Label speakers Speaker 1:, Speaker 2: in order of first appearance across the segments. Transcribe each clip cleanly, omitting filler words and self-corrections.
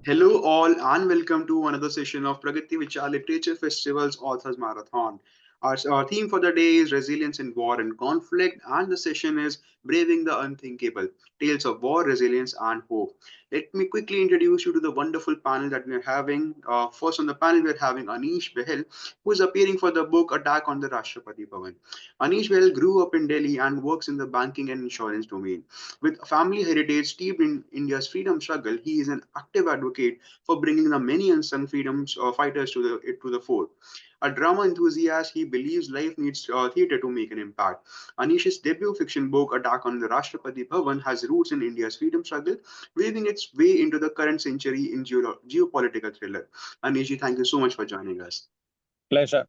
Speaker 1: Hello, all, and welcome to another session of Pragati Vichar Literature Festival's Authors Marathon. Our theme for the day is Resilience in War and Conflict, and the session is Braving the Unthinkable Tales of War, Resilience, and Hope. Let me quickly introduce you to the wonderful panel that we're having. First, on the panel, we're having Anish Behl, who is appearing for the book Attack on the Rashtrapati Bhavan. Anish Behl grew up in Delhi and works in the banking and insurance domain. With family heritage steeped in India's freedom struggle, he is an active advocate for bringing the many unsung freedom fighters to the fore. A drama enthusiast, he believes life needs theatre to make an impact. Anish's debut fiction book, Attack on the Rashtrapati Bhavan, has roots in India's freedom struggle, weaving its way into the current century in geopolitical thriller. Anishi, thank you so much for joining us.
Speaker 2: Pleasure.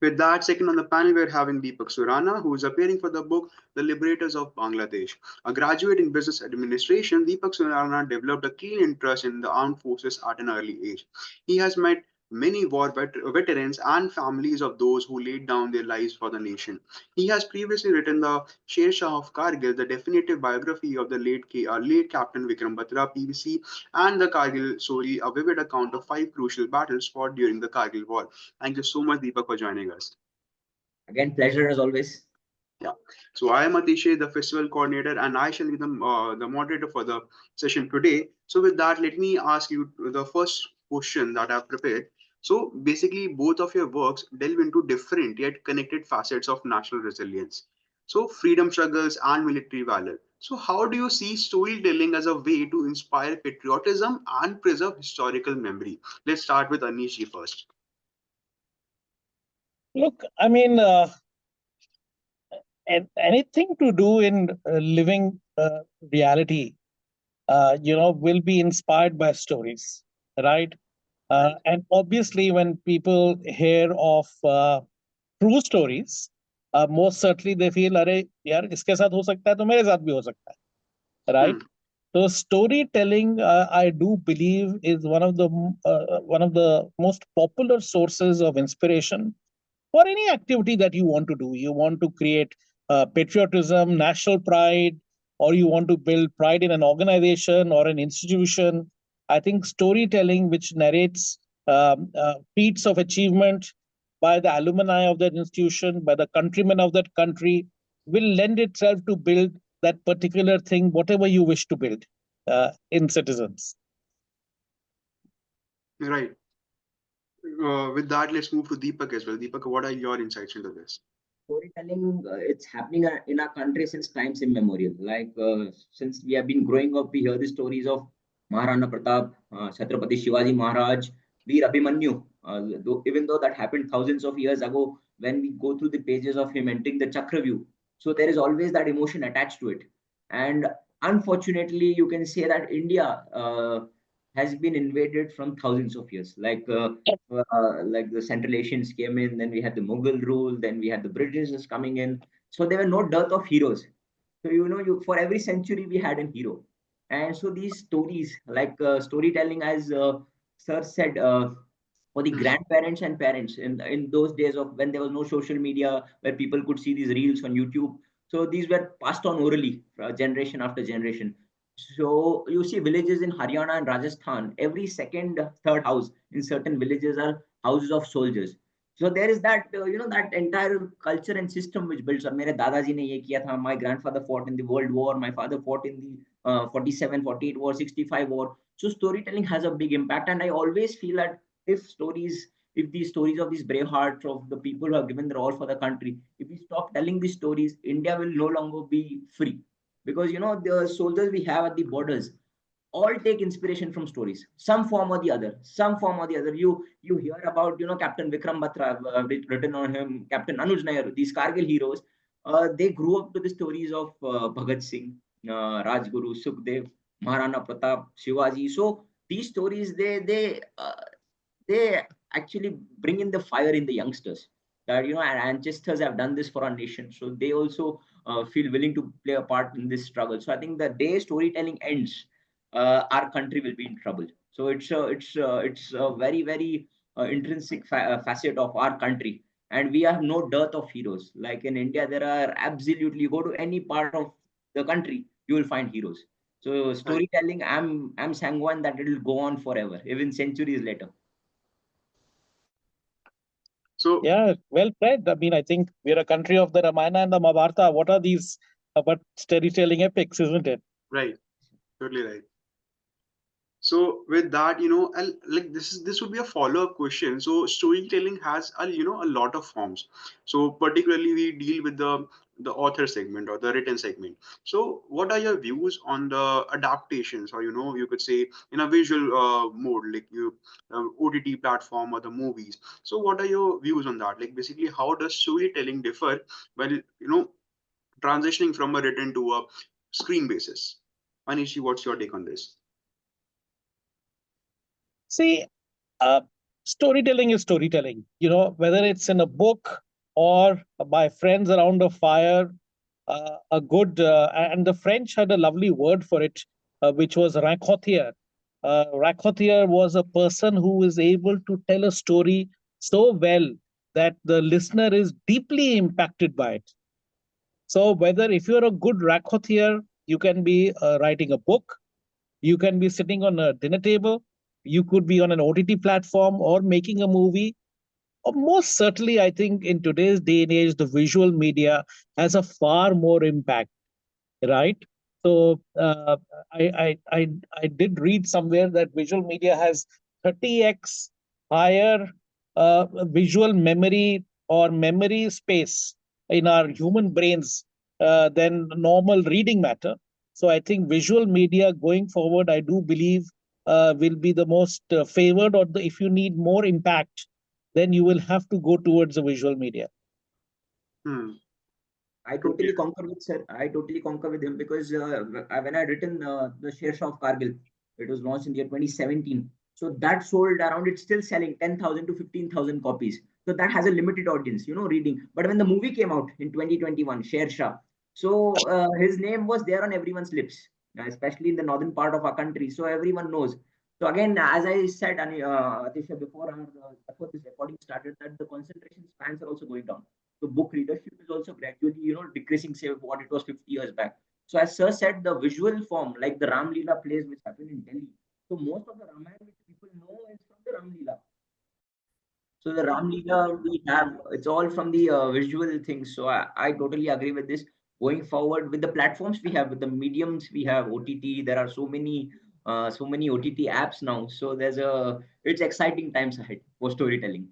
Speaker 1: With that, second on the panel, we're having Deepak Surana, who is appearing for the book The Liberators of Bangladesh. A graduate in business administration, Deepak Surana developed a keen interest in the armed forces at an early age. He has met many veterans and families of those who laid down their lives for the nation. He has previously written the Sher Shah of Kargil, the definitive biography of the late Captain Vikram Batra, PVC, and the Kargil story, a vivid account of five crucial battles fought during the Kargil War. Thank you so much, Deepak, for joining us.
Speaker 3: Again, pleasure as always.
Speaker 1: Yeah. So I am Atishay, the festival coordinator, and I shall be the moderator for the session today. So with that, let me ask you the first question that I've prepared. So basically, both of your works delve into different yet connected facets of national resilience. So freedom struggles and military valor. So how do you see storytelling as a way to inspire patriotism and preserve historical memory? Let's start with Anish ji first.
Speaker 2: Look, anything to do in living reality, will be inspired by stories, right? And obviously, when people hear of true stories, most certainly they feel, "अरे यार, इसके साथ हो सकता है, तो मेरे साथ भी हो सकता है," right?
Speaker 1: Hmm.
Speaker 2: So storytelling, I do believe, is one of the most popular sources of inspiration for any activity that you want to do. You want to create patriotism, national pride, or you want to build pride in an organization or an institution. I think storytelling, which narrates feats of achievement by the alumni of that institution, by the countrymen of that country, will lend itself to build that particular thing, whatever you wish to build in citizens.
Speaker 1: Right. With that, let's move to Deepak as well. Deepak, what are your insights into this?
Speaker 3: Storytelling, it's happening in our country since times immemorial. Since we have been growing up, we hear the stories of Maharana Pratap, Chhatrapati Shivaji Maharaj, Veer Abhimanyu. Even though that happened thousands of years ago, when we go through the pages of him entering the Chakravyu, so there is always that emotion attached to it. And unfortunately, you can say that India has been invaded from thousands of years. Like the Central Asians came in, then we had the Mughal rule, then we had the Britishers coming in. So there were no dearth of heroes. So you for every century we had a hero, and so these stories, like storytelling, as Sir said, for the grandparents and parents in those days of when there was no social media, where people could see these reels on YouTube. So these were passed on orally, generation after generation. So you see villages in Haryana and Rajasthan, every second, third house in certain villages are houses of soldiers. So there is that, that entire culture and system which builds up. मेरे दादाजी ने ये किया था. My grandfather fought in the World War. My father fought in the 47, 48 war, 65 war. So storytelling has a big impact. And I always feel that if these stories of these brave hearts of the people who have given their all for the country, if we stop telling these stories, India will no longer be free. Because, the soldiers we have at the borders all take inspiration from stories, some form or the other, you hear about, Captain Vikram Batra, written on him, Captain Anuj Nair, these Kargil heroes. They grew up to the stories of Bhagat Singh, Rajguru, Sukhdev, Maharana Pratap, Shivaji. So these stories, they actually bring in the fire in the youngsters, that our ancestors have done this for our nation, so they also feel willing to play a part in this struggle. So I think the day storytelling ends, our country will be in trouble. So it's a very, very intrinsic facet of our country, and we have no dearth of heroes. Like in India, there are absolutely, you go to any part of the country, you will find heroes. So storytelling, I'm sanguine that it will go on forever, even centuries later.
Speaker 1: So
Speaker 2: Yeah, well said. I mean, I think we're a country of the Ramayana and the Mahabharata. What are these but storytelling epics, isn't it?
Speaker 1: right, totally right. So with that, like this would be a follow-up question. So storytelling has a lot of forms. So particularly we deal with the author segment or the written segment. So what are your views on the adaptations, or you could say in a visual mode, like OTT platform or the movies. So what are your views on that? Like basically, how does storytelling differ when transitioning from a written to a screen basis? Anishi, what's your take on this?
Speaker 2: See, uh, storytelling is storytelling. Whether it's in a book or by friends around a fire, a good, and the French had a lovely word for it, which was raconteur. Raconteur was a person who is able to tell a story so well that the listener is deeply impacted by it. So, whether if you're a good raconteur, you can be writing a book, you can be sitting on a dinner table, you could be on an OTT platform or making a movie. Or most certainly, I think in today's day and age, the visual media has a far more impact, right? So I did read somewhere that visual media has 30x higher visual memory or memory space in our human brains than normal reading matter. So I think visual media going forward, I do believe, will be the most favored, or if you need more impact, then you will have to go towards the visual media.
Speaker 1: Hmm.
Speaker 3: I
Speaker 1: Totally.
Speaker 3: totally concur with sir. I totally concur with him because when I written the Sher Shah of Kargil, it was launched in the year 2017. So that sold around, it's still selling 10,000 to 15,000 copies. So that has a limited audience, reading. But when the movie came out in 2021, Sher Shah, so his name was there on everyone's lips, especially in the northern part of our country. So everyone knows. So again, as I said, Atisha, before this recording started, that the concentration spans are also going down. So book readership is also gradually, decreasing, say, what it was 50 years back. So as Sir said, the visual form, like the Ram Leela plays which happened in Delhi. So most of the Ramayana which people know is from the Ram Leela. So the Ram Leela we have, it's all from the visual things. So I totally agree with this. Going forward with the platforms we have, with the mediums we have, OTT, there are so many OTT apps now. So it's exciting times ahead for storytelling.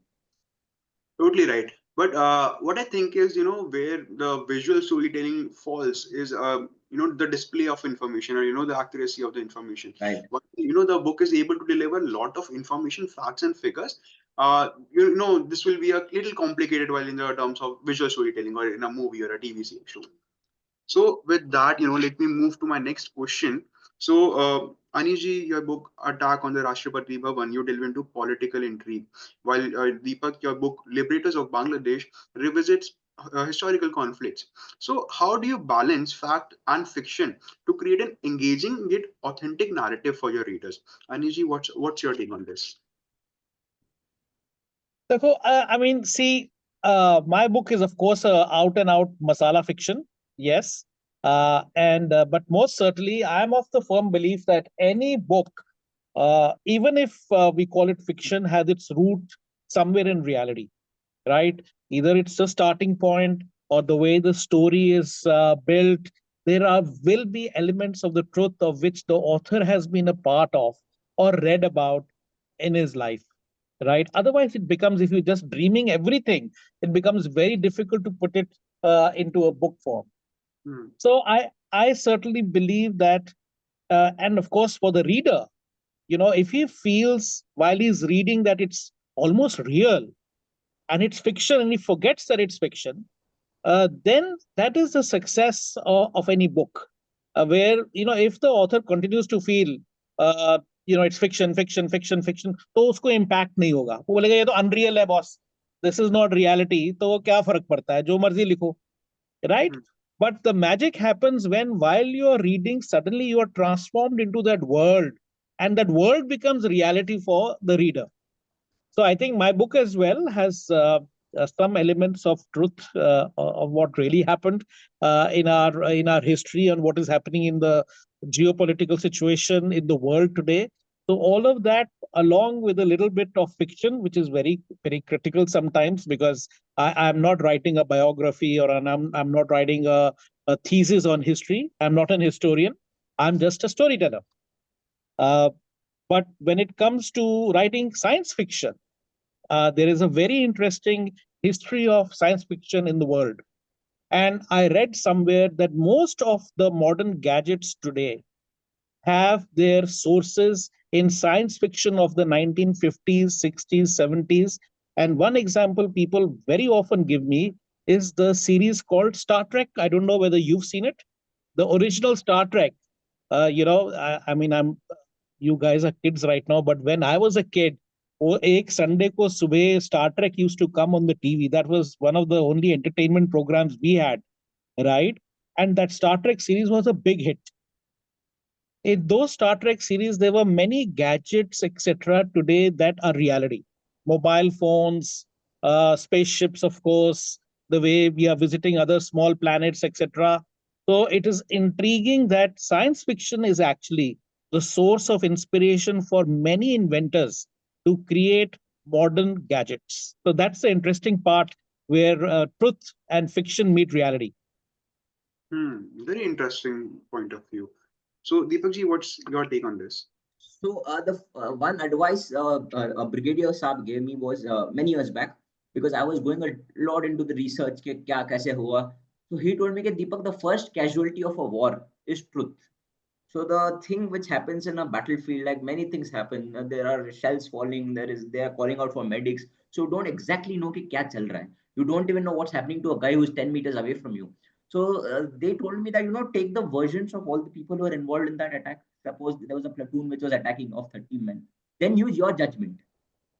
Speaker 1: Totally right. But what I think is, where the visual storytelling falls is, the display of information, or, the accuracy of the information.
Speaker 3: Right.
Speaker 1: But, the book is able to deliver a lot of information, facts, and figures. This will be a little complicated while in the terms of visual storytelling or in a movie or a TV show. So with that, let me move to my next question. So, Aniji, your book Attack on the Rashtrapati Bhavan, you delve into political intrigue, while Deepak, your book Liberators of Bangladesh, revisits historical conflicts. So, how do you balance fact and fiction to create an engaging yet authentic narrative for your readers? Aniji, what's your take on this?
Speaker 2: So, I mean, see, my book is, of course, out and out masala fiction. Yes. And but most certainly, I'm of the firm belief that any book, even if we call it fiction, has its root somewhere in reality, right? Either it's the starting point or the way the story is built. Will be elements of the truth of which the author has been a part of or read about in his life, right? Otherwise, it becomes, if you're just dreaming everything, it becomes very difficult to put it into a book form.
Speaker 1: Hmm.
Speaker 2: So I certainly believe that, and of course, for the reader, if he feels while he's reading that it's almost real and it's fiction, and he forgets that it's fiction, then that is the success of any book. Where, if the author continues to feel, it's fiction, fiction, fiction, fiction, तो उसको impact नहीं होगा. वो बोलेगा ये तो unreal है boss. This is not reality. तो वो क्या फर्क पड़ता है, जो मर्जी लिखो, right?
Speaker 1: Hmm.
Speaker 2: But the magic happens when, while you're reading, suddenly you are transformed into that world, and that world becomes reality for the reader. So I think my book as well has some elements of truth of what really happened in our history and what is happening in the geopolitical situation in the world today. So all of that, along with a little bit of fiction, which is very, very critical sometimes, because I'm not writing a biography, or I'm not writing a thesis on history. I'm not an historian. I'm just a storyteller. Uh, but when it comes to writing science fiction, there is a very interesting history of science fiction in the world. And I read somewhere that most of the modern gadgets today have their sources in science fiction of the 1950s, 60s, 70s. And one example people very often give me is the series called Star Trek. I don't know whether you've seen it. The original Star Trek. I mean, you guys are kids right now, but when I was a kid, वो एक Sunday को सुबह Star Trek used to come on the TV. That was one of the only entertainment programs we had, right? And that Star Trek series was a big hit. In those Star Trek series, there were many gadgets, etc., today that are reality. Mobile phones, spaceships, of course, the way we are visiting other small planets, etc. So it is intriguing that science fiction is actually the source of inspiration for many inventors to create modern gadgets. So that's the interesting part where truth and fiction meet reality.
Speaker 1: Very interesting point of view. So, Deepak ji, what's your take on this?
Speaker 3: So the one advice Brigadier Saab gave me was many years back, because I was going a lot into the research ke kya kaise hua. So he told me that Deepak, the first casualty of a war is truth. So the thing which happens in a battlefield, like many things happen, there are shells falling, they are calling out for medics. So you don't exactly know ki kya chal raha hai. You don't even know what's happening to a guy who's 10 meters away from you. So they told me that, take the versions of all the people who are involved in that attack. Suppose there was a platoon which was attacking of 30 men. Then use your judgment.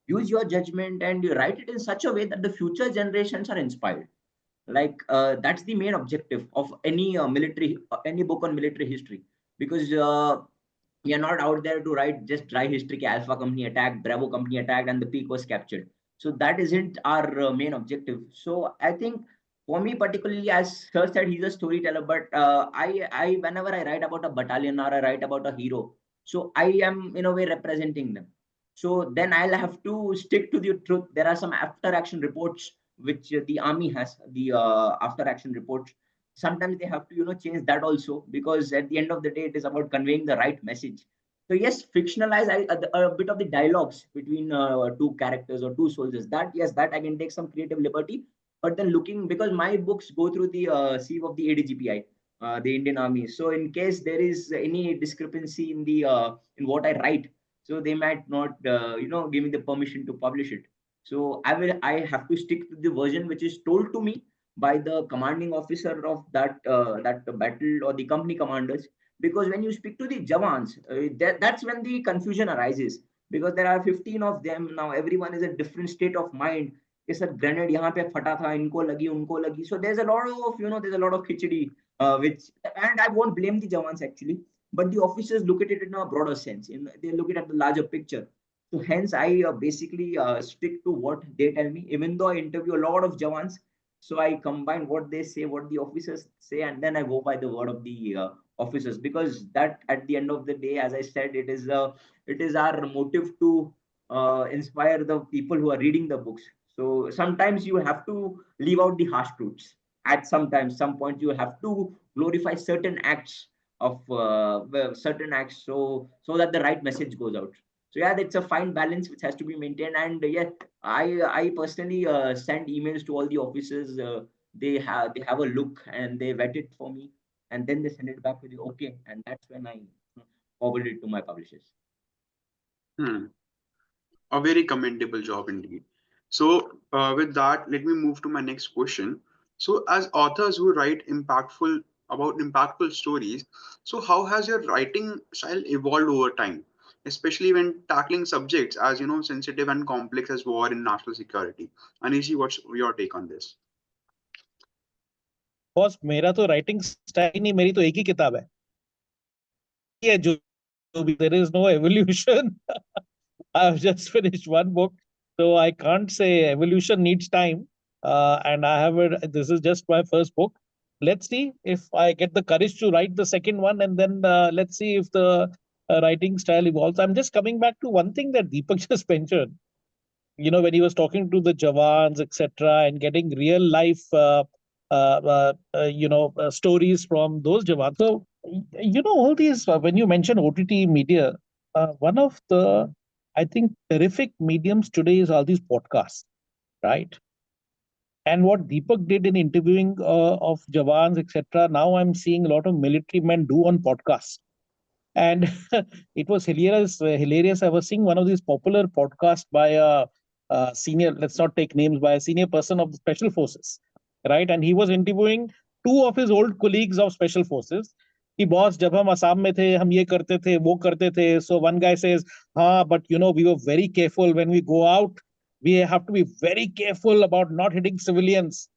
Speaker 3: Use your judgment and you write it in such a way that the future generations are inspired. Like that's the main objective of any military, any book on military history, because we are not out there to write just dry history. Alpha company attacked, Bravo company attacked, and the peak was captured. So that isn't our main objective. So I think for me particularly, as Sir said, he's a storyteller, but I whenever I write about a battalion or I write about a hero, so I am in a way representing them. So then I'll have to stick to the truth. There are some after action reports which the army has, the after action reports. Sometimes they have to change that also, because at the end of the day it is about conveying the right message. So yes, fictionalize a bit of the dialogues between two characters or two soldiers. That, yes, that I can take some creative liberty. But then looking, because my books go through the sieve of the ADGPI, the Indian Army. So in case there is any discrepancy in the in what I write, so they might not give me the permission to publish it. So I have to stick to the version which is told to me by the commanding officer of that battle, or the company commanders. Because when you speak to the Jawans, that's when the confusion arises, because there are 15 of them. Now everyone is a different state of mind. कि sir grenade यहाँ पे फटा था, इनको लगी, उनको लगी. So there's a lot of there's a lot of khichdi, which, and I won't blame the Jawans actually, but the officers look at it in a broader sense. They look at the larger picture. So hence I basically stick to what they tell me, even though I interview a lot of Jawans. So I combine what they say, what the officers say, and then I go by the word of the officers, because that at the end of the day, as I said, it is our motive to inspire the people who are reading the books. So sometimes you have to leave out the harsh truths. At some point, you have to glorify certain acts of certain acts, so that the right message goes out. So yeah, that's a fine balance which has to be maintained. And yeah, I personally send emails to all the officers. They have a look and they vet it for me, and then they send it back with the okay, and that's when I forward it to my publishers.
Speaker 1: Hmm. A very commendable job indeed. So, with that, let me move to my next question. So, as authors who write impactful stories, so how has your writing style evolved over time, especially when tackling subjects as sensitive and complex as war and national security? Anishi, what's your take on this?
Speaker 2: Boss मेरा तो writing style ही नहीं, मेरी तो एक ही किताब है, ये जो भी, there is no evolution. I've just finished one book, so I can't say evolution needs time. And I have this is just my first book. let's see if I get the courage to write the second one, and then let's see if the writing style evolves. I'm just coming back to one thing that Deepak just mentioned. When he was talking to the Jawans, etc., and getting real life, stories from those Jawans. So, all these, when you mention OTT media, one of the, I think, terrific mediums today is all these podcasts, right? And what Deepak did in interviewing of Jawans, etc., now I'm seeing a lot of military men do on podcasts. And it was hilarious. I was seeing one of these popular podcasts by a senior, let's not take names, by a senior person of the special forces, right? And he was interviewing two of his old colleagues of special forces. कि boss, जब हम असम में थे, हम ये करते थे, वो करते थे. So one guy says, हाँ, but we were very careful when we go out. We have to be very careful about not hitting civilians.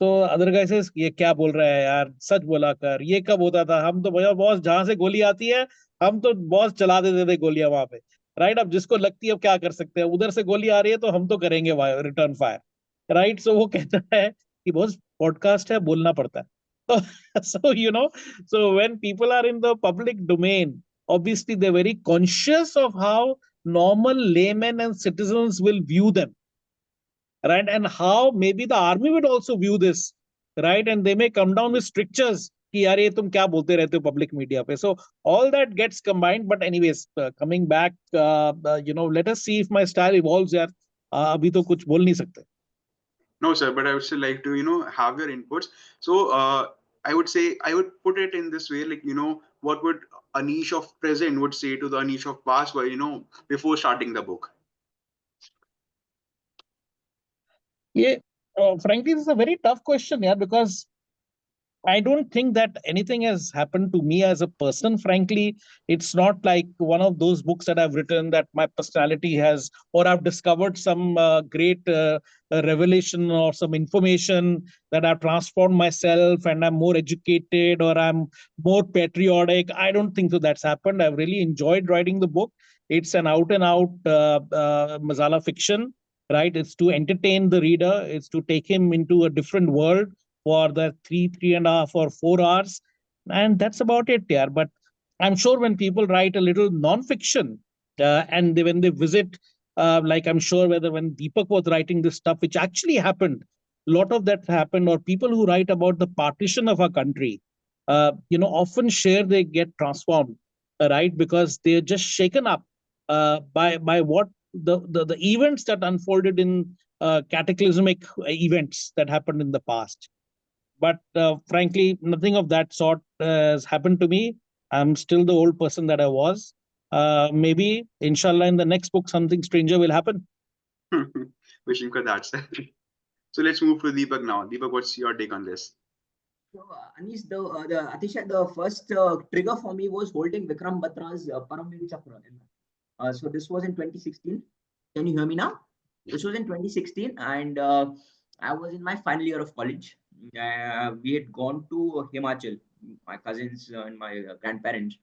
Speaker 2: तो अदर गाय से ये क्या बोल रहा है यार, सच बोला कर. ये कब होता था? हम तो भैया बॉस, जहां से गोली आती है हम तो बॉस चला देते थे गोलियां वहां पे, राइट? अब जिसको लगती है अब क्या कर सकते हैं, उधर से गोली आ रही है तो हम तो करेंगे रिटर्न फायर, राइट? सो वो कहता है कि बॉस पॉडकास्ट है, बोलना पड़ता है. तो so when people are in the public domain, obviously they're very conscious of how normal laymen and citizens will view them, right? And how maybe the army would also view this, right? And they may come down with strictures कि यार ये तुम क्या बोलते रहते हो public media पे. So all that gets combined. But anyways, coming back, let us see if my style evolves यार. अभी तो कुछ बोल नहीं सकते.
Speaker 1: No, sir, but I would still like to, have your inputs. So, I would say, I would put it in this way, like, what would Anish of present would say to the Anish of past, before starting the book?
Speaker 2: Yeah, frankly, this is a very tough question, yeah, because I don't think that anything has happened to me as a person. Frankly, it's not like one of those books that I've written that my personality has, or I've discovered some great revelation or some information that I've transformed myself and I'm more educated or I'm more patriotic. I don't think so that's happened. I've really enjoyed writing the book. It's an out and out masala fiction, right? It's to entertain the reader. It's to take him into a different world for the 3.5 or 4 hours. And that's about it, yeah. But I'm sure when people write a little non-fiction and when they visit, like I'm sure whether when Deepak was writing this stuff, which actually happened, a lot of that happened, or people who write about the partition of our country, often share they get transformed, right? Because they're just shaken up by what the events that unfolded in cataclysmic events that happened in the past. But frankly, nothing of that sort has happened to me. I'm still the old person that I was. Maybe, inshallah, in the next book, something stranger will happen.
Speaker 1: Wishing for that, sir. So let's move to Deepak now. Deepak, what's your take on this?
Speaker 3: So, Anish, Atisha, the first trigger for me was holding Vikram Batra's Paramveer Chakra. So this was in 2016. Can you hear me now? This was in 2016, and I was in my final year of college. We had gone to Himachal, my cousins and my grandparents,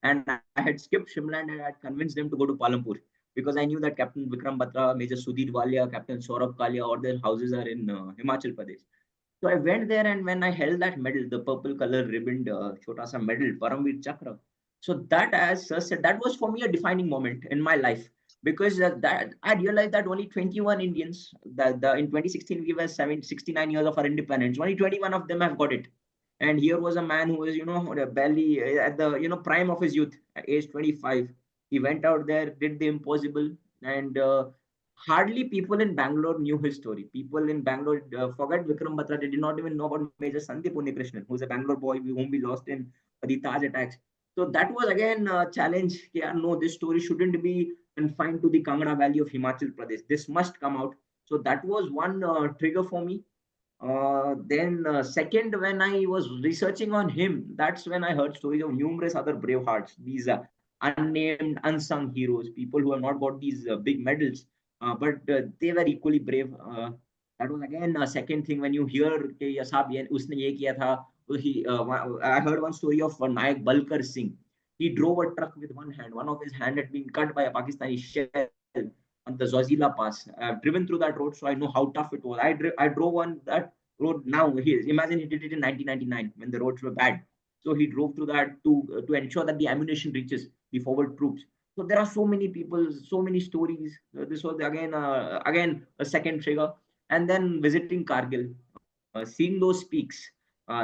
Speaker 3: and I had skipped Shimla and I had convinced them to go to Palampur because I knew that Captain Vikram Batra, Major Sudhir Walia, Captain Saurabh Kalia, all their houses are in Himachal Pradesh. So I went there, and when I held that medal, the purple color ribboned chota sa medal, Paramveer Chakra. So that, as Sir said, that was for me a defining moment in my life because that I realized that only 21 Indians, in 2016 we were 69 years of our independence, only 21 of them have got it. And here was a man who was, barely at the, prime of his youth, at age 25. He went out there, did the impossible, and hardly people in Bangalore knew his story. People in Bangalore forgot Vikram Batra. They did not even know about Major Sandeep Unnikrishnan, who's a Bangalore boy whom we lost in the Taj attacks. So that was again a challenge. Yeah, no, this story shouldn't be confined to the Kangra Valley of Himachal Pradesh. This must come out. So that was one trigger for me. Then second, when I was researching on him, that's when I heard stories of numerous other brave hearts, these unnamed, unsung heroes, people who have not got these big medals, but they were equally brave. That was again a second thing when you hear कि साहब ये उसने ये किया था. I heard one story of Nayak Balkar Singh. He drove a truck with one hand. One of his hand had been cut by a Pakistani shell on the Zozila Pass. I've driven through that road, so I know how tough it was. I drove on that road now. Imagine he did it in 1999 when the roads were bad. So he drove through that to ensure that the ammunition reaches the forward troops. So there are so many people, so many stories. This was again a second trigger. And then visiting Kargil, seeing those peaks.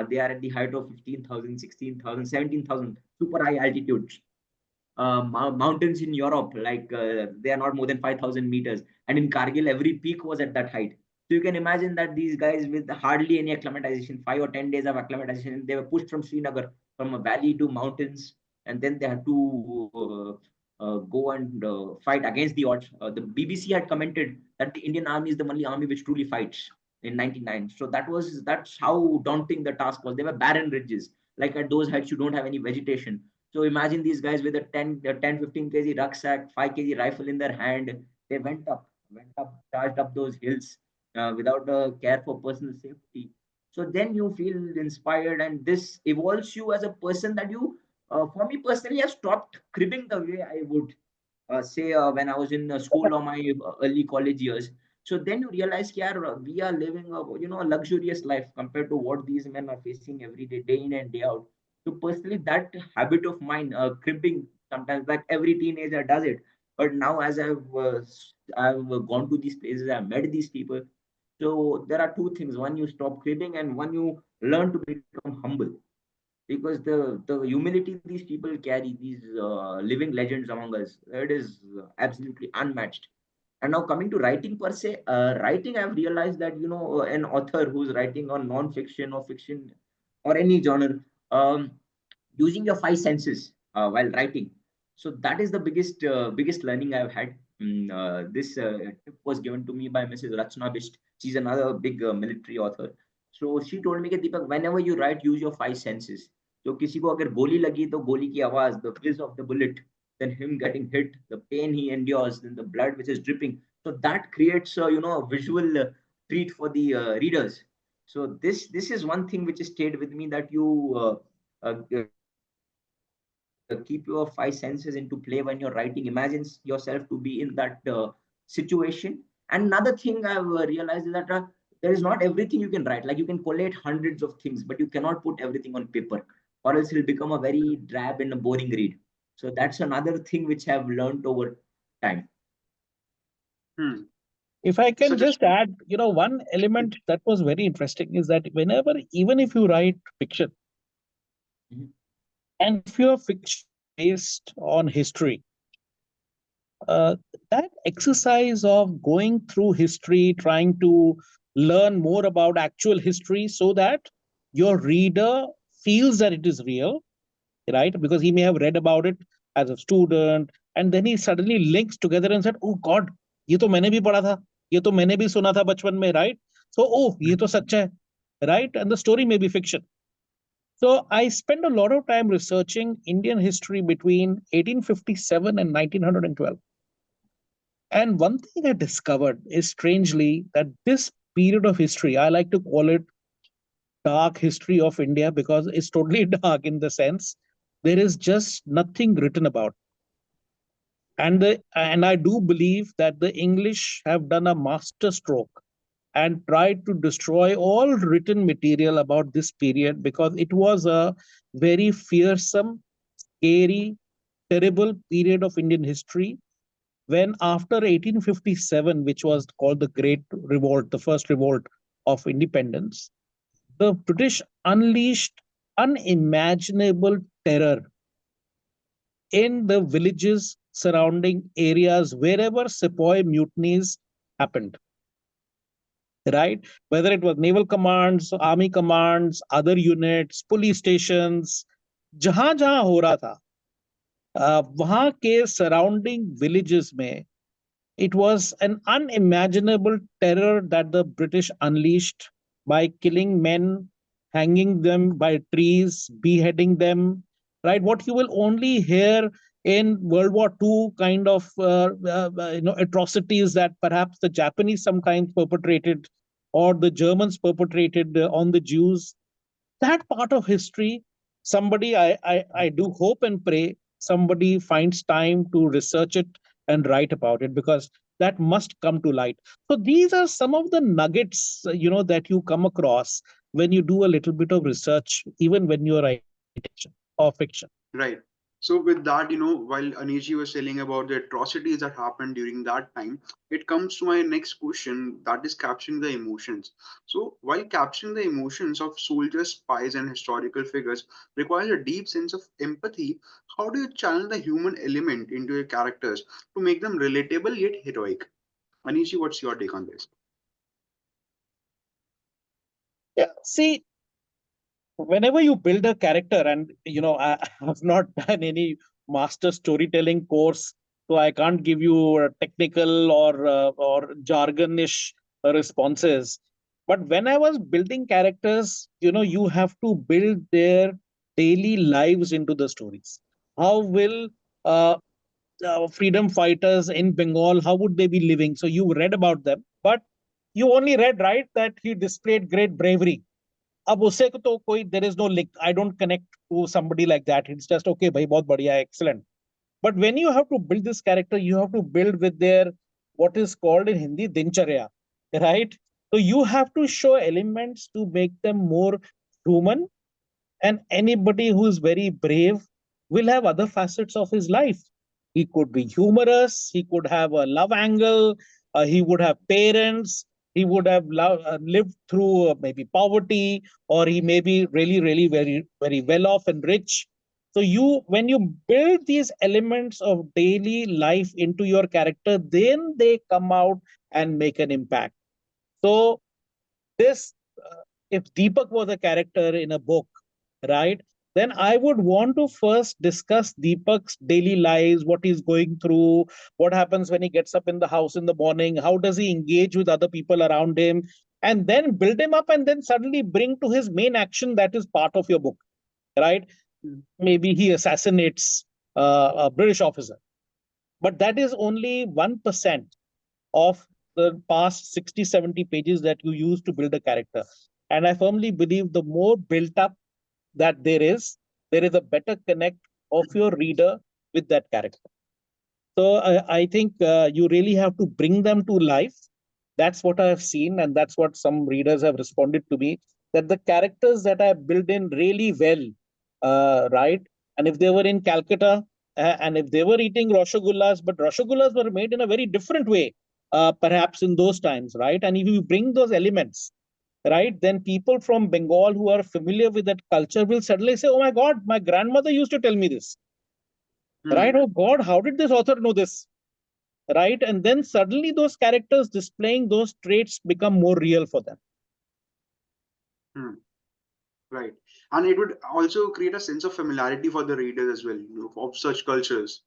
Speaker 3: They are at the height of 15,000, 16,000, 17,000, super high altitudes. Mountains in Europe, like they are not more than 5,000 meters. And in Kargil, every peak was at that height. So you can imagine that these guys with hardly any acclimatization, 5 or 10 days of acclimatization, they were pushed from Srinagar, from a valley to mountains, and then they had to go and fight against the odds. The BBC had commented that the Indian army is the only army which truly fights in 99. So that's how daunting the task was. They were barren ridges. Like at those heights, you don't have any vegetation. So imagine these guys with a 15 kg rucksack, 5 kg rifle in their hand. They went up, charged up those hills without a care for personal safety. So then you feel inspired, and this evolves you as a person that you, for me personally, have stopped cribbing the way I would say when I was in school or my early college years. So then you realize, yeah, we are living a luxurious life compared to what these men are facing every day, day in and day out. So personally, that habit of mine, cribbing, sometimes like every teenager does it. But now, as I've gone to these places, I've met these people. So there are two things: one, you stop cribbing, and one, you learn to become humble, because the humility these people carry, these living legends among us, it is absolutely unmatched. And now coming to writing per se, writing, I've realized that an author who's writing on non-fiction or fiction or any genre, um, using your five senses while writing. So that is the biggest learning I've had. This tip was given to me by Mrs. Rachna Bist. She's another big military author. So she told me that, Deepak, whenever you write, use your five senses. So किसी को अगर गोली लगी तो गोली की आवाज, the whiz of the bullet, then him getting hit, the pain he endures, then the blood which is dripping. So that creates a visual treat for the readers. So this is one thing which has stayed with me, that you keep your five senses into play when you're writing. Imagine yourself to be in that situation. And another thing I've realized is that there is not everything you can write. Like you can collate hundreds of things, but you cannot put everything on paper, or else it'll become a very drab and a boring read. So that's another thing which I've learned over time.
Speaker 1: Hmm.
Speaker 2: If I can
Speaker 1: Such a
Speaker 2: just add, one element that was very interesting is that whenever, even if you write fiction,
Speaker 3: Mhm.
Speaker 2: and if your fiction is based on history, uh, that exercise of going through history, trying to learn more about actual history so that your reader feels that it is real, right? Because he may have read about it as a student, and then he suddenly links together and said, "Oh God, ये तो मैंने भी पढ़ा था, ये तो मैंने भी सुना था बचपन में," right? So, oh, ये तो सच है, right? And the story may be fiction. So I spent a lot of time researching Indian history between 1857 and 1912. And one thing I discovered is, strangely, that this period of history, I like to call it dark history of India, because it's totally dark in the sense there is just nothing written about. And I do believe that the English have done a master stroke and tried to destroy all written material about this period, because it was a very fearsome, scary, terrible period of Indian history, when after 1857, which was called the Great Revolt, the first revolt of independence, the British unleashed unimaginable terror in the villages surrounding areas wherever sepoy mutinies happened, right? Whether it was naval commands, army commands, other units, police stations, जहां जहां हो रहा था, वहां के surrounding villages में, it was an unimaginable terror that the British unleashed by killing men, hanging them by trees, beheading them, right? What you will only hear in World War II kind of atrocities that perhaps the Japanese sometimes perpetrated, or the Germans perpetrated on the Jews. That part of history, somebody, I do hope and pray somebody finds time to research it and write about it, because that must come to light. So these are some of the nuggets, that you come across when you do a little bit of research, even when you're writing or fiction.
Speaker 1: Right. So with that, while Anishi was telling about the atrocities that happened during that time, it comes to my next question, that is capturing the emotions. So while capturing the emotions of soldiers, spies, and historical figures requires a deep sense of empathy, how do you channel the human element into your characters to make them relatable yet heroic? Anishi, what's your take on this?
Speaker 2: Yeah. See, whenever you build a character, and I have not done any master storytelling course, so I can't give you technical or jargonish responses. But when I was building characters, you have to build their daily lives into the stories. How will uh, freedom fighters in Bengal, how would they be living? So you read about them, but you only read, right, that he displayed great bravery. अब उससे तो कोई there is no link. I don't connect to somebody like that. It's just okay, भाई बहुत बढ़िया, excellent. But when you have to build this character, you have to build with their what is called in Hindi dincharya, right? So you have to show elements to make them more human, and anybody who is very brave will have other facets of his life. He could be humorous, he could have a love angle, he would have parents, he would have lived through maybe poverty, or he may be really, really very, very well off and rich. So when you build these elements of daily life into your character, then they come out and make an impact. So this, if Deepak was a character in a book, right, then I would want to first discuss Deepak's daily lives, what he's going through, what happens when he gets up in the house in the morning, how does he engage with other people around him, and then build him up, and then suddenly bring to his main action that is part of your book, right? Maybe he assassinates a British officer, but that is only 1% of the past 60, 70 pages that you use to build a character. And I firmly believe the more built up that there is a better connect of your reader with that character. So I think you really have to bring them to life. That's what I have seen, and that's what some readers have responded to me, that the characters that I built in really well, right? And if they were in Calcutta, and if they were eating Rosagullas, but Rosagullas were made in a very different way, perhaps in those times, right? And if you bring those elements, right, then people from Bengal who are familiar with that culture will suddenly say, oh my God, my grandmother used to tell me this, right? Oh God, how did this author know this? Right? And then suddenly those characters displaying those traits become more real for them.
Speaker 1: Hmm. Right. And it would also create a sense of familiarity for the readers as well, of such cultures.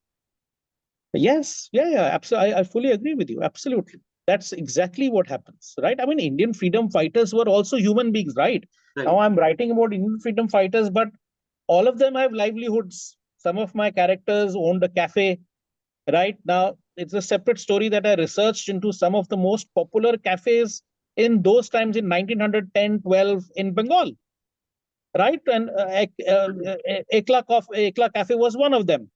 Speaker 2: Yes, yeah, absolutely. I fully agree with you. Absolutely. That's exactly what happens, right? I mean, Indian freedom fighters were also human beings, right?
Speaker 1: Right.
Speaker 2: Now I'm writing about Indian freedom fighters, but all of them have livelihoods. Some of my characters owned a cafe, right? Now it's a separate story that I researched into some of the most popular cafes in those times in 1910, 12 in Bengal, right? And Ekla Cafe was one of them,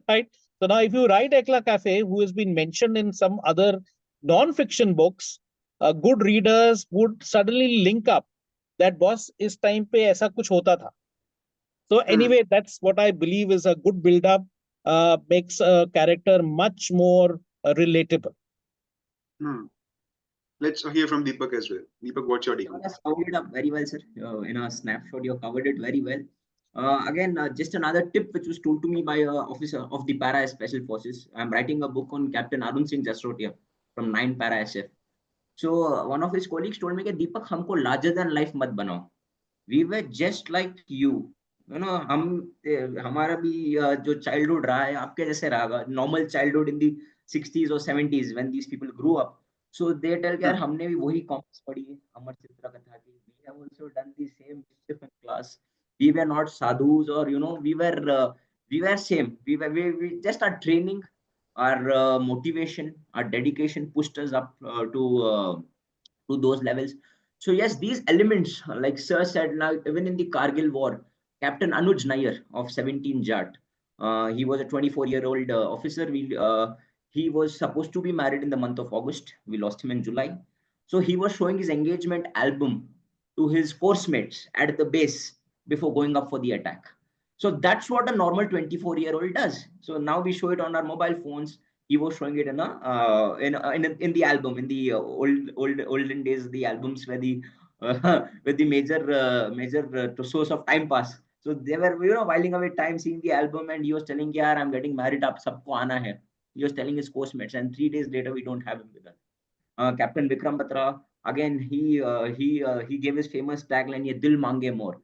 Speaker 2: right? So now, if you write Ekla Cafe, who has been mentioned in some other non-fiction books, good readers would suddenly link up that boss is time pe aisa kuch hota tha. So anyway, that's what I believe is a good build-up, makes a character much more relatable.
Speaker 1: Hmm. Let's hear from Deepak as well. Deepak, what's your take on
Speaker 3: You
Speaker 1: this?
Speaker 3: have covered it up very well, sir. In a snapshot, you have covered it very well. Again, just another tip which was told to me by an officer of the Para Special Forces. I'm writing a book on Captain Arun Singh Jasrotia from 9 Para SF. So one of his colleagues told me that Deepak, हमको larger than life मत बनाओ. We were just like you. You know, हमारा भी जो childhood रहा है आपके जैसे रहा, normal childhood in the 60s or 70s when these people grew up. So they tell यार हमने भी वही comics पढ़ी है अमर चित्रा कथा की. We have also done the same stuff in class. We were not sadhus, or we were same. We just our training, our motivation, our dedication pushed us up to those levels. So yes, these elements, like Sir said, now even in the Kargil war, Captain Anuj Nair of 17 Jat, he was a 24-year-old officer. He was supposed to be married in the month of August. We lost him in July. So he was showing his engagement album to his force mates at the base before going up for the attack. So that's what a normal 24-year-old does. So now we show it on our mobile phones. He was showing it in in the album in the olden days, the albums where the with the major source of time pass. So they were whiling away time seeing the album, and he was telling, "Yeah, I'm getting married. Up sabko aana hai." He was telling his course mates, and 3 days later we don't have him with us. Captain Vikram Batra, again, he gave his famous tagline, "Ye Dil Mange More."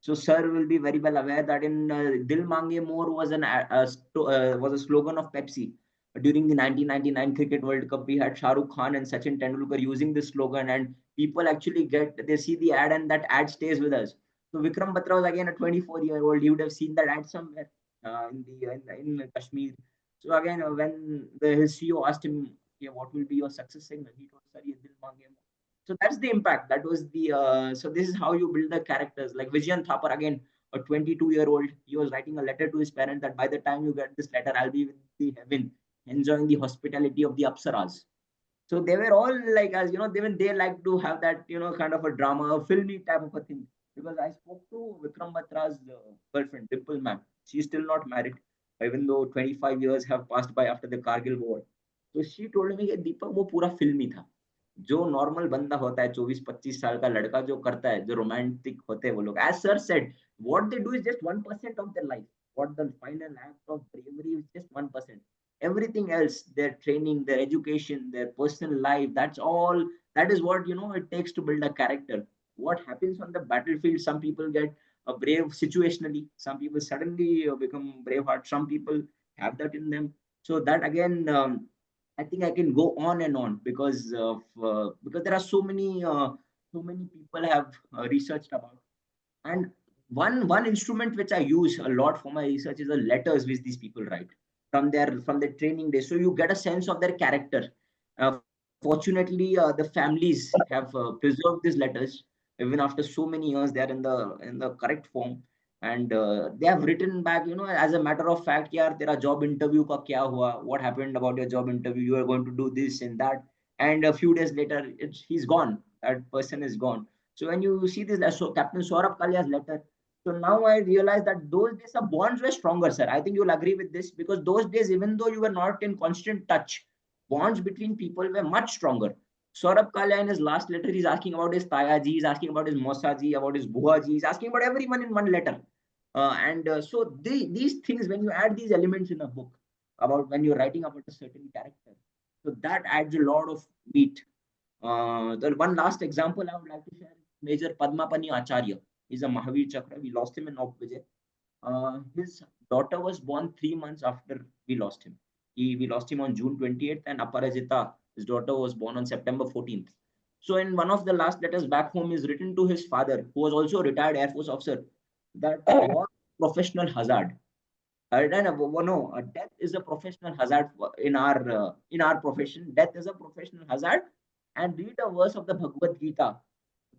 Speaker 3: So, sir will be very well aware that in "Dil Mange More" was was a slogan of Pepsi. During the 1999 Cricket World Cup, we had Shah Rukh Khan and Sachin Tendulkar using this slogan, and people actually they see the ad, and that ad stays with us. So, Vikram Batra was again a 24-year-old. He would have seen that ad somewhere in Kashmir. So again, when his CEO asked him, "Yeah, what will be your success signal?" He told, "Sir, ye dil mange mo." So that's the impact. That was the so this is how you build the characters. Like Vijayan Thapar, again, a 22-year-old, he was writing a letter to his parent that by the time you get this letter, I'll be with the heaven, enjoying the hospitality of the Apsaras. So they were all like, as you know, they like to have that, kind of a drama, a filmy type of a thing. Because I spoke to Vikram Batra's girlfriend, Dimple ma'am. She's still not married, even though 25 years have passed by after the Kargil war. So she told me that Deepak वो पूरा फिल्मी था. जो normal बंदा होता है 24-25 साल का लड़का जो करता है, जो रोमांटिक होते हैं वो लोग, as sir said, what they do is just 1% of their life. What the final act of bravery is just 1%. Everything else, their training, their education, their personal life, that's all. That is what it takes to build a character. What happens on the battlefield? Some people get brave situationally. Some people suddenly become braveheart. Some people have that in them. So that again, I think I can go on and on because there are so many people have researched about. And one instrument which I use a lot for my research is the letters which these people write from their training days. So you get a sense of their character. Fortunately, the families have preserved these letters even after so many years. They are in the correct form, and they have written back. As a matter of fact, yeah, tera job interview ka kya hua? What happened about your job interview? You are going to do this and that, and a few days later, he's gone. That person is gone. So when you see this, so Captain Saurabh Kalia's letter, so now I realize that those days the bonds were stronger, sir. I think you'll agree with this because those days, even though you were not in constant touch, bonds between people were much stronger. Saurabh Kalia in his last letter, he's asking about his Tayaji, he's asking about his Mosaji, about his Buaji, he's asking about everyone in one letter. So these things, when you add these elements in a book, about when you're writing about a certain character, so that adds a lot of meat. The one last example I would like to share is Major Padmapani Acharya. He's a Mahavir Chakra. We lost him in Vijay. His daughter was born 3 months after we lost him. We lost him on June 28th, and Aparajita, his daughter, was born on September 14th. So, in one of the last letters back home, is written to his father, who was also a retired Air Force officer, that war professional hazard. No, death is a professional hazard in our profession. Death is a professional hazard, and read a verse of the Bhagavad Gita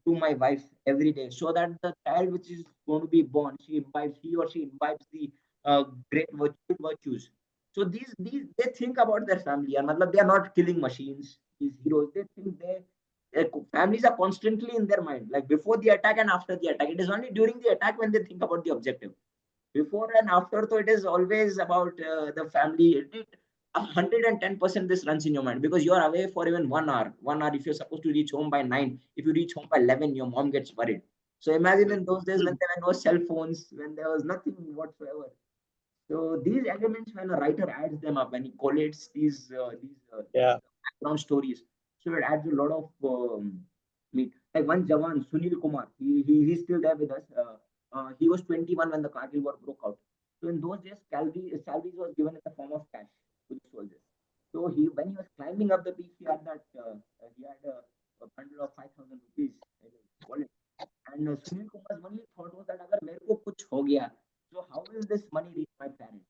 Speaker 3: to my wife every day, so that the child which is going to be born, he or she imbibes the great virtues. So these they think about their family, and they are not killing machines. These heroes, they think their families are constantly in their mind, like before the attack and after the attack. It is only during the attack when they think about the objective. Before and after, so it is always about the family. 110% this runs in your mind because you are away for even 1 hour. 1 hour, if you're supposed to reach home by 9, if you reach home by 11, your mom gets worried. So imagine in those days when there were no cell phones, when there was nothing whatsoever. So these elements, when a writer adds them up, when he collates
Speaker 2: Yeah.
Speaker 3: background stories, so it adds a lot of meat. Like one Jawan, Sunil Kumar, he's still there with us. He was 21 when the Kargil war broke out. So in those days, salaries was given in the form of cash to the soldiers. So when he was climbing up the peak, he had a bundle of 5,000 rupees in his wallet. And Sunil Kumar's only thought was that अगर मेरे को कुछ हो गया, so how will this money reach my parents?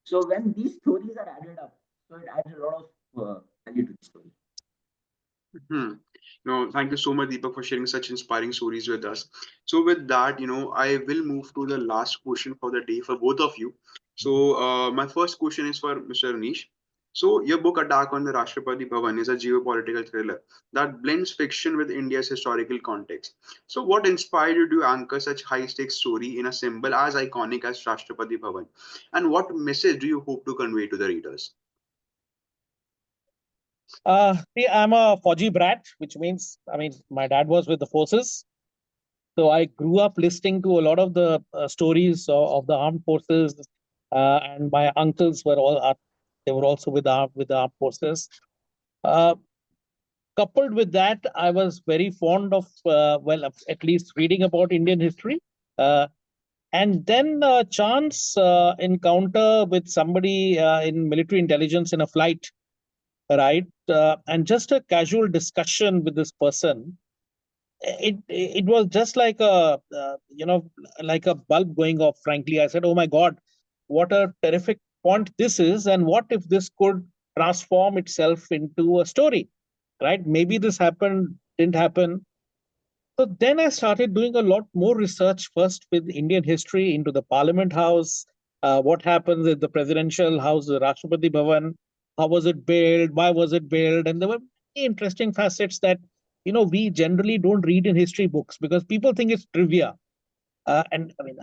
Speaker 3: So when these stories are added up, so it adds a lot of value to the story.
Speaker 1: Hmm. No, thank you so much, Deepak, for sharing such inspiring stories with us. So, with that, I will move to the last question for the day for both of you. So, my first question is for Mr. Anish. So your book Attack on the Rashtrapati Bhavan is a geopolitical thriller that blends fiction with India's historical context. So what inspired you to anchor such high stakes story in a symbol as iconic as Rashtrapati Bhavan? And what message do you hope to convey to the readers?
Speaker 2: See, I'm a Fauji brat, which means, I mean, my dad was with the forces. So I grew up listening to a lot of the stories of the armed forces, and my uncles were all they were also with the armed forces. Uh, Coupled with that, I was very fond of at least reading about Indian history. Uh, and then a chance encounter with somebody in military intelligence in a flight, right? And just a casual discussion with this person, it was just like a like a bulb going off. Frankly, I said, "Oh my God, what a terrific point this is, and what if this could transform itself into a story?" Right? Maybe this happened, didn't happen. So then I started doing a lot more research first with Indian history into the Parliament House, what happens at the presidential house, the Rashtrapati Bhavan, how was it built, why was it built, and there were many interesting facets that we generally don't read in history books because people think it's trivia. And I mean,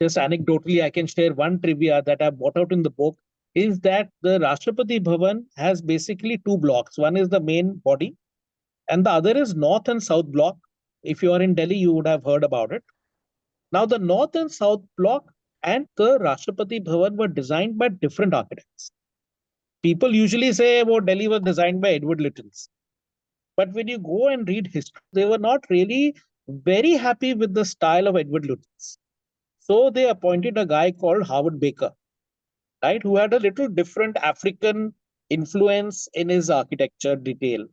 Speaker 2: just anecdotally, I can share one trivia that I brought out in the book is that the Rashtrapati Bhavan has basically two blocks. One is the main body, and the other is North and South block. If you are in Delhi, you would have heard about it. Now, the North and South block and the Rashtrapati Bhavan were designed by different architects. People usually say, "Oh, Delhi was designed by Edward Little's." But when you go and read history, they were not really very happy with the style of Edward Little's. So they appointed a guy called Howard Baker, right, who had a little different African influence in his architecture detail.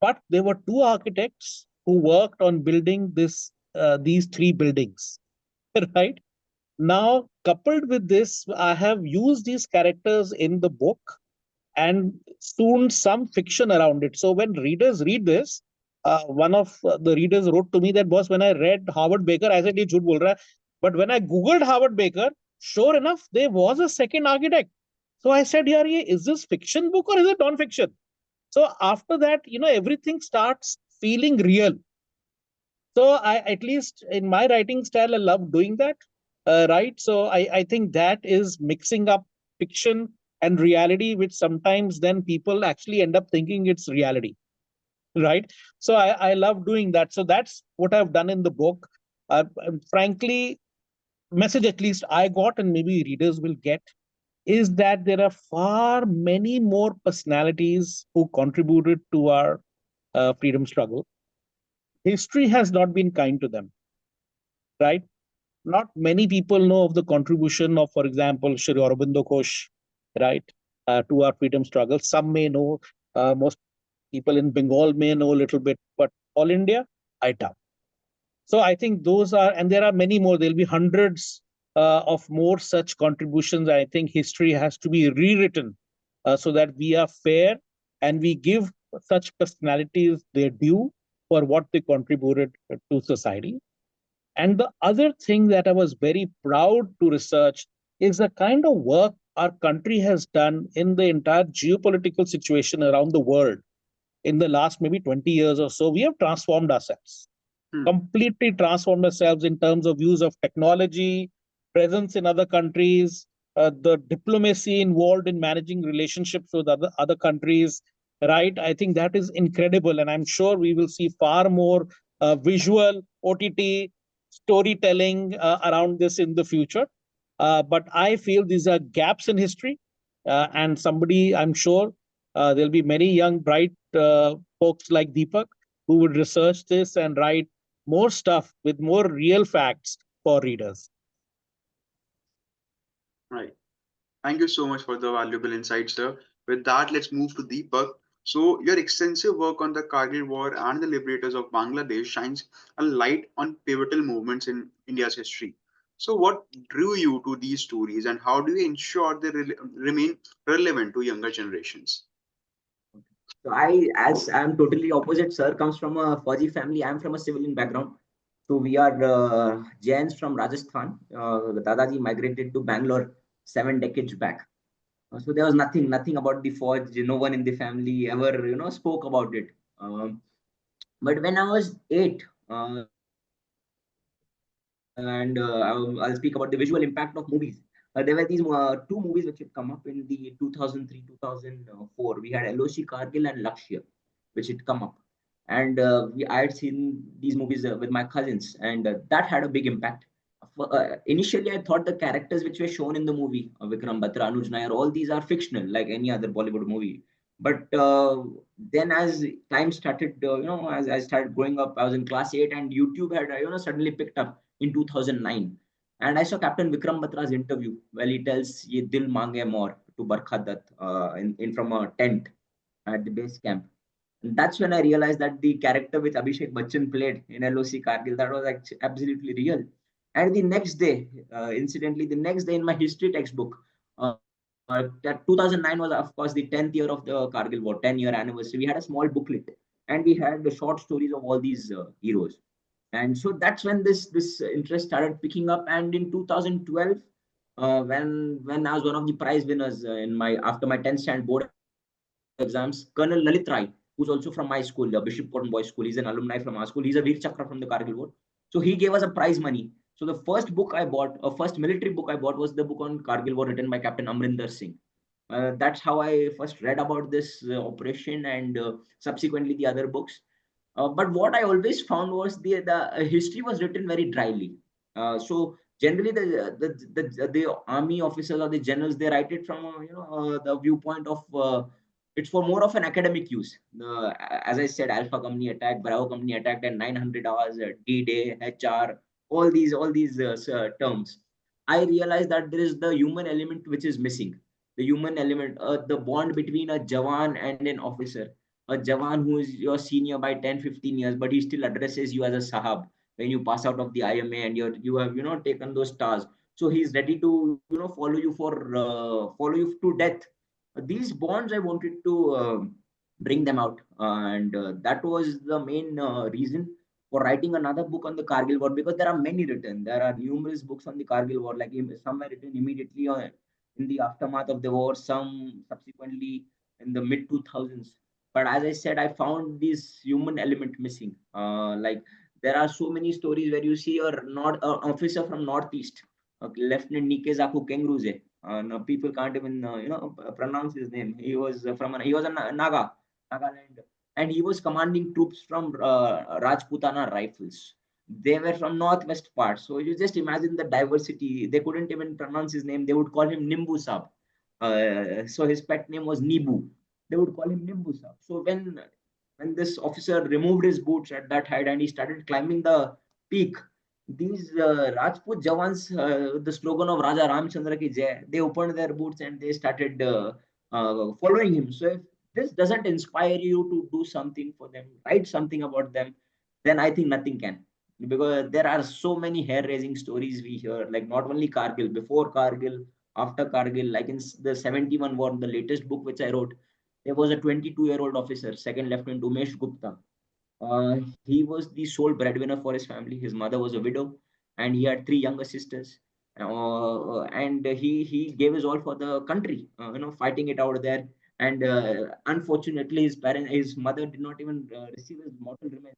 Speaker 2: But there were two architects who worked on building these three buildings, right? Now, coupled with this, I have used these characters in the book and soon some fiction around it. So when readers read this, one of the readers wrote to me that, "Boss, when I read Howard Baker, I said, ye jhoot bol raha hai." But when I Googled Howard Baker, sure enough, there was a second architect. So I said, "Yaar, is this fiction book or is it non-fiction?" So after that, everything starts feeling real. So at least in my writing style, I love doing that. Right. So I think that is mixing up fiction and reality, which sometimes then people actually end up thinking it's reality. Right. So I love doing that. So that's what I've done in the book. Frankly, message at least I got, and maybe readers will get, is that there are far many more personalities who contributed to our freedom struggle. History has not been kind to them, right? Not many people know of the contribution of, for example, Shri Aurobindo Ghosh, right, to our freedom struggle. Some may know, most people in Bengal may know a little bit, but all India, I doubt. So I think those are, and there are many more. There'll be hundreds of more such contributions. I think history has to be rewritten so that we are fair and we give such personalities their due for what they contributed to society. And the other thing that I was very proud to research is the kind of work our country has done in the entire geopolitical situation around the world in the last maybe 20 years or so. We have transformed ourselves,
Speaker 1: Hmm.
Speaker 2: completely transformed ourselves in terms of use of technology, presence in other countries, the diplomacy involved in managing relationships with other countries, right? I think that is incredible. And I'm sure we will see far more visual OTT storytelling around this in the future. But I feel these are gaps in history. And somebody, I'm sure, there'll be many young, bright folks like Deepak who would research this and write more stuff with more real facts for readers.
Speaker 1: Right. Thank you so much for the valuable insights, sir. With that, let's move to Deepak. So, your extensive work on the Kargil War and the liberators of Bangladesh shines a light on pivotal movements in India's history. So, what drew you to these stories, and how do you ensure they remain relevant to younger generations?
Speaker 3: So as I'm totally opposite, sir comes from a Fauji family. I'm from a civilian background. So we are Jains from Rajasthan. Dadaji migrated to Bangalore 7 decades back. So there was nothing about the forge. No one in the family ever, spoke about it. But when I was 8, and I'll speak about the visual impact of movies. There were these two movies which had come up in the 2003, 2004. We had LOC Kargil and Lakshya, which had come up. And I had seen these movies with my cousins, and that had a big impact. Initially, I thought the characters which were shown in the movie, Vikram Batra, Anuj Nair, all these are fictional, like any other Bollywood movie. But then, as time started, as I started growing up, I was in class 8, and YouTube had, suddenly picked up in 2009. And I saw Captain Vikram Batra's interview where he tells Ye Dil Mange More to Barkha Dutt in from a tent at the base camp. And that's when I realized that the character which Abhishek Bachchan played in LOC Kargil, that was absolutely real. And the next day, incidentally, the next day in my history textbook, that 2009 was, of course, the 10th year of the Kargil War, 10-year anniversary. We had a small booklet, and we had the short stories of all these heroes. And so that's when this interest started picking up. And in 2012, when I was one of the prize winners in my after my 10th standard board exams, Colonel Lalit Rai, who's also from my school, the Bishop Cotton Boys School, he's an alumni from our school. He's a Veer Chakra from the Kargil War. So he gave us a prize money. So the first book I bought, a first military book I bought, was the book on Kargil War written by Captain Amrinder Singh. That's how I first read about this operation, and subsequently the other books. But what I always found was the history was written very dryly. So generally, the army officers or the generals, they write it from the viewpoint of it's for more of an academic use. As I said, Alpha Company attacked, Bravo Company attacked, and 900 hours, D-Day, HR, all these terms. I realized that there is the human element which is missing. The human element, the bond between a Jawan and an officer, a Jawan who is your senior by 10, 15 years, but he still addresses you as a Sahab when you pass out of the IMA and you have taken those stars. So he's ready to follow you to death. These bonds I wanted to bring them out, and that was the main reason for writing another book on the Kargil War, because there are many written. There are numerous books on the Kargil War, like some were written immediately in the aftermath of the war, some subsequently in the mid 2000s. But as I said, I found this human element missing. Like there are so many stories where you see an officer from Northeast, Lieutenant Nike Zaku Kengruze. No, people can't even pronounce his name. He was a Naga, Nagaland, and he was commanding troops from Rajputana Rifles. They were from northwest part. So you just imagine the diversity. They couldn't even pronounce his name. They would call him Nimbu Sab. So his pet name was Nibu. They would call him Nimbu Sab. So when this officer removed his boots at that height and he started climbing the peak, these Rajput Jawans, the slogan of Raja Ramchandra ki Jai, they opened their boots and they started following him. So if this doesn't inspire you to do something for them, write something about them, then I think nothing can. Because there are so many hair-raising stories we hear, like not only Kargil, before Kargil, after Kargil, like in the 71 war, the latest book which I wrote, there was a 22-year-old officer, Second Lieutenant Umesh Gupta. He was the sole breadwinner for his family. His mother was a widow, and he had three younger sisters. And he gave his all for the country, fighting it out there. And unfortunately, his mother did not even receive his mortal remains,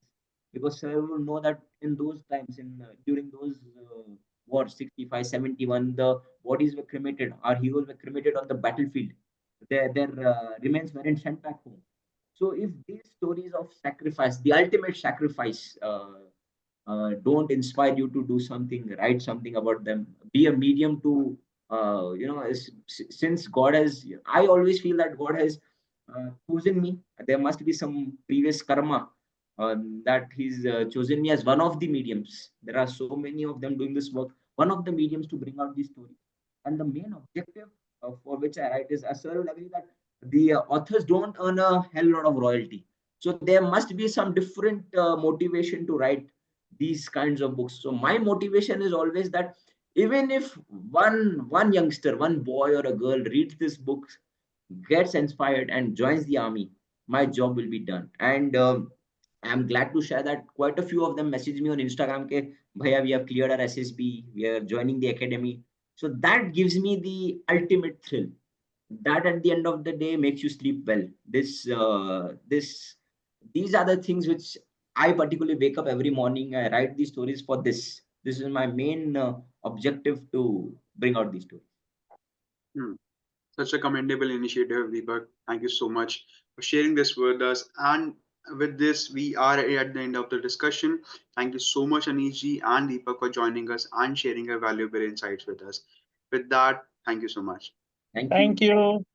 Speaker 3: because sir will know that in those times, in during those wars, 65, 71, the bodies were cremated. Our heroes were cremated on the battlefield. Their remains weren't sent back home. So if these stories of sacrifice, the ultimate sacrifice, don't inspire you to do something, write something about them, be a medium to, since God has, I always feel that God has chosen me. There must be some previous karma that He's chosen me as one of the mediums. There are so many of them doing this work. One of the mediums to bring out these stories. And the main objective for which I write is, as sir will agree, that the authors don't earn a hell lot of royalty. So there must be some different motivation to write these kinds of books. So my motivation is always that even if one youngster, one boy or a girl reads this book, gets inspired and joins the army, my job will be done. And I'm glad to share that quite a few of them message me on Instagram ke, Bhaiya, we have cleared our SSB, we are joining the academy. So that gives me the ultimate thrill. that at the end of the day makes you sleep well. These are the things which I particularly wake up every morning. I write these stories for this. This is my main objective, to bring out these stories.
Speaker 1: Hmm. Such a commendable initiative, Deepak. Thank you so much for sharing this with us. And with this, we are at the end of the discussion. Thank you so much, Anishji and Deepak, for joining us and sharing your valuable insights with us. With that, thank you so much.
Speaker 3: Thank
Speaker 2: Thank
Speaker 3: you.
Speaker 2: you.